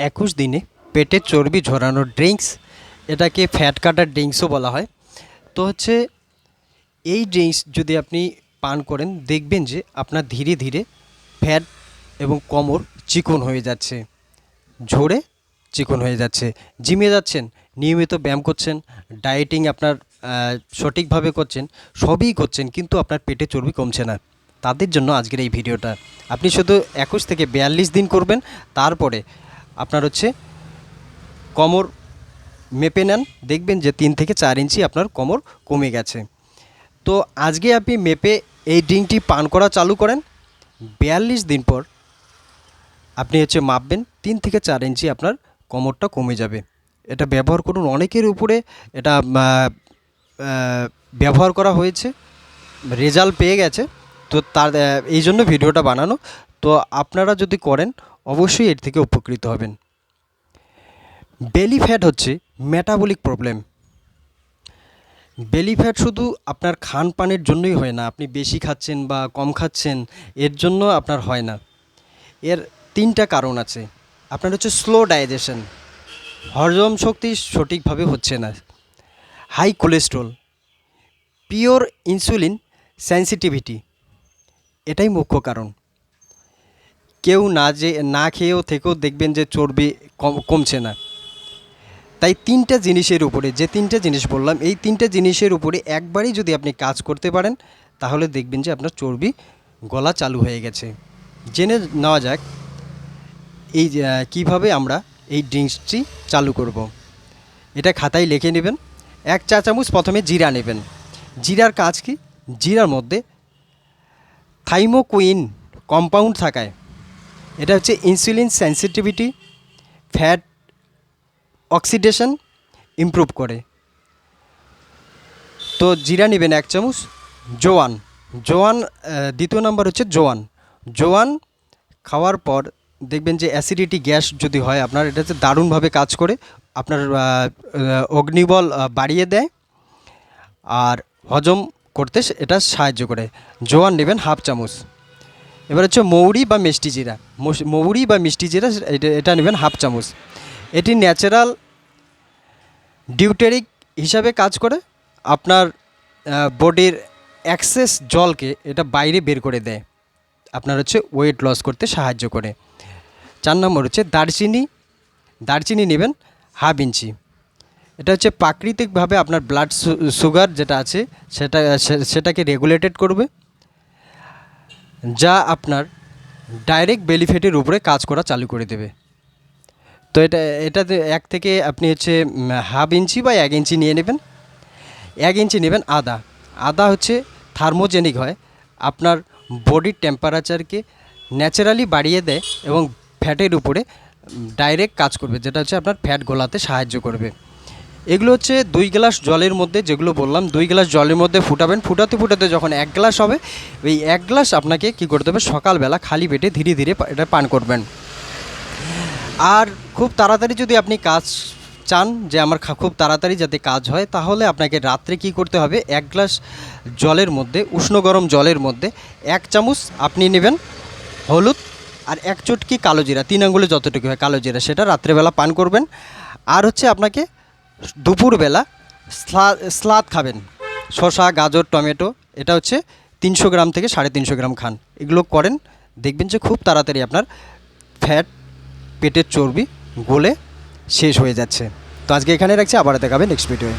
21 দিনে পেটের চর্বি ঝরানোর ড্রিঙ্কস, এটাকে ফ্যাট কাটার ড্রিঙ্কসও বলা হয়। তো হচ্ছে এই ড্রিঙ্কস যদি আপনি পান করেন, দেখবেন যে আপনার ধীরে ধীরে ফ্যাট এবং কোমর চিকন হয়ে যাচ্ছে, ঝরে চিকন হয়ে যাচ্ছে। জিমে যাচ্ছেন, নিয়মিত ব্যায়াম করছেন, ডায়েটিং আপনার সঠিকভাবে করছেন, সবই করছেন, কিন্তু আপনার পেটে চর্বি কমছে না। তাদের জন্য আজকের এই ভিডিওটা। আপনি শুধু 21 থেকে 42 দিন করবেন, তারপরে আপনার হচ্ছে কোমর মেপে নেন, দেখবেন যে 3 থেকে 4 ইঞ্চি আপনার কোমর কমে গেছে। তো আজকে আপনি মেপে এই ড্রিঙ্কটি পান করা চালু করেন, 42 দিন পর আপনি হচ্ছে মাপবেন 3 থেকে 4 ইঞ্চি আপনার কোমরটা কমে যাবে। এটা ব্যবহার করুন, অনেকের উপরে এটা ব্যবহার করা হয়েছে, রেজাল্ট পেয়ে গেছে। তো তার এই জন্য ভিডিওটা বানানো। তো আপনারা যদি করেন, অবশ্যই এর থেকে উপকৃত হবেন। বেলি ফ্যাট হচ্ছে মেটাবলিক প্রবলেম। বেলি ফ্যাট শুধু আপনার খান পানের জন্যই হয় না, আপনি বেশি খাচ্ছেন বা কম খাচ্ছেন এর জন্য আপনার হয় না। এর 3টা কারণ আছে। আপনার হচ্ছে স্লো ডাইজেশন, হজম শক্তি সঠিকভাবে হচ্ছে না, high cholesterol, poor insulin sensitivity, এটাই মুখ্য কারণ। কেউ না খেয়েও থেকেও দেখবেন যে চর্বি কমছে না। তাই 3টা জিনিসের উপরে, যে 3টা জিনিস বললাম, এই 3টা জিনিসের উপরে একবারই যদি আপনি কাজ করতে পারেন, তাহলে দেখবেন যে আপনার চর্বি গলা চালু হয়ে গেছে। জেনে নেওয়া যাক এই কীভাবে আমরা এই ড্রিঙ্কসটি চালু করব। এটা খাতায় লিখে নেবেন। 1 চা চামচ প্রথমে জিরা নেবেন। জিরার কাজ কি? জিরার মধ্যে থাইমোকুইন কম্পাউন্ড থাকায় এটা হচ্ছে insulin sensitivity, fat oxidation improve করে। তো জিরা নেবেন 1 চামচ। জোয়ান দ্বিতীয় নাম্বার হচ্ছে জোয়ান খাওয়ার পর দেখবেন যে অ্যাসিডিটি গ্যাস যদি হয় আপনার, এটা হচ্ছে দারুণভাবে কাজ করে, আপনার অগ্নিবল বাড়িয়ে দেয় আর হজম করতে এটা সাহায্য করে। জোয়ান নেবেন 1/2 চামচ। এবার হচ্ছে মৌরি বা মিষ্টি জিরা, এটা নেবেন 1/2 চামচ। এটি ন্যাচারাল ডিউটেরিক হিসাবে কাজ করে, আপনার বডির এক্সেস জলকে এটা বাইরে বের করে দেয়, আপনার হচ্ছে ওয়েট লস করতে সাহায্য করে। 4 নম্বর হচ্ছে দারচিনি নেবেন 1/2 ইঞ্চি। এটা হচ্ছে প্রাকৃতিকভাবে আপনার ব্লাড সুগার যেটা আছে সেটাকে রেগুলেটেড করবে, যা আপনার ডাইরেক্ট বেলি ফ্যাটের উপরে কাজ করা চালু করে দেবে। তো এটাতে 1 থেকে আপনি হচ্ছে 1/2 ইঞ্চি বা 1 ইঞ্চি নিয়ে নেবেন। 1 ইঞ্চি নেবেন আদা হচ্ছে থার্মোজেনিক হয়, আপনার বডির টেম্পারেচারকে ন্যাচারালি বাড়িয়ে দেয় এবং ফ্যাটের উপরে ডাইরেক্ট কাজ করবে, যেটা হচ্ছে আপনার ফ্যাট গলাতে সাহায্য করবে। এগুলো হচ্ছে 2 গ্লাস জলের মধ্যে, যেগুলো বললাম 2 গ্লাস জলের মধ্যে ফুটাবেন। ফুটাতে যখন 1 গ্লাস হবে, ওই 1 গ্লাস আপনাকে কী করতে হবে, সকালবেলা খালি পেটে ধীরে ধীরে এটা পান করবেন। আর খুব তাড়াতাড়ি যদি আপনি কাজ চান, যে আমার খুব তাড়াতাড়ি যাতে কাজ হয়, তাহলে আপনাকে রাত্রে কি করতে হবে, 1 গ্লাস জলের মধ্যে, উষ্ণ গরম জলের মধ্যে 1 চামচ আপনি নেবেন হলুদ আর 1 চুটকি কালো জিরা, 3 আঙ্গুলে যতটুকু হয় কালো জিরা, সেটা রাত্রেবেলা পান করবেন। আর হচ্ছে আপনাকে দুপুরবেলা স্লাদ খাবেন, শসা, গাজর, টমেটো, এটা হচ্ছে 300 গ্রাম থেকে 350 গ্রাম খান। এগুলো করেন, দেখবেন যে খুব তাড়াতাড়ি আপনার ফ্যাট, পেটের চর্বি গলে শেষ হয়ে যাচ্ছে। তো আজকে এখানে রাখছি, আবার দেখাবে নেক্সট ভিডিওয়ে।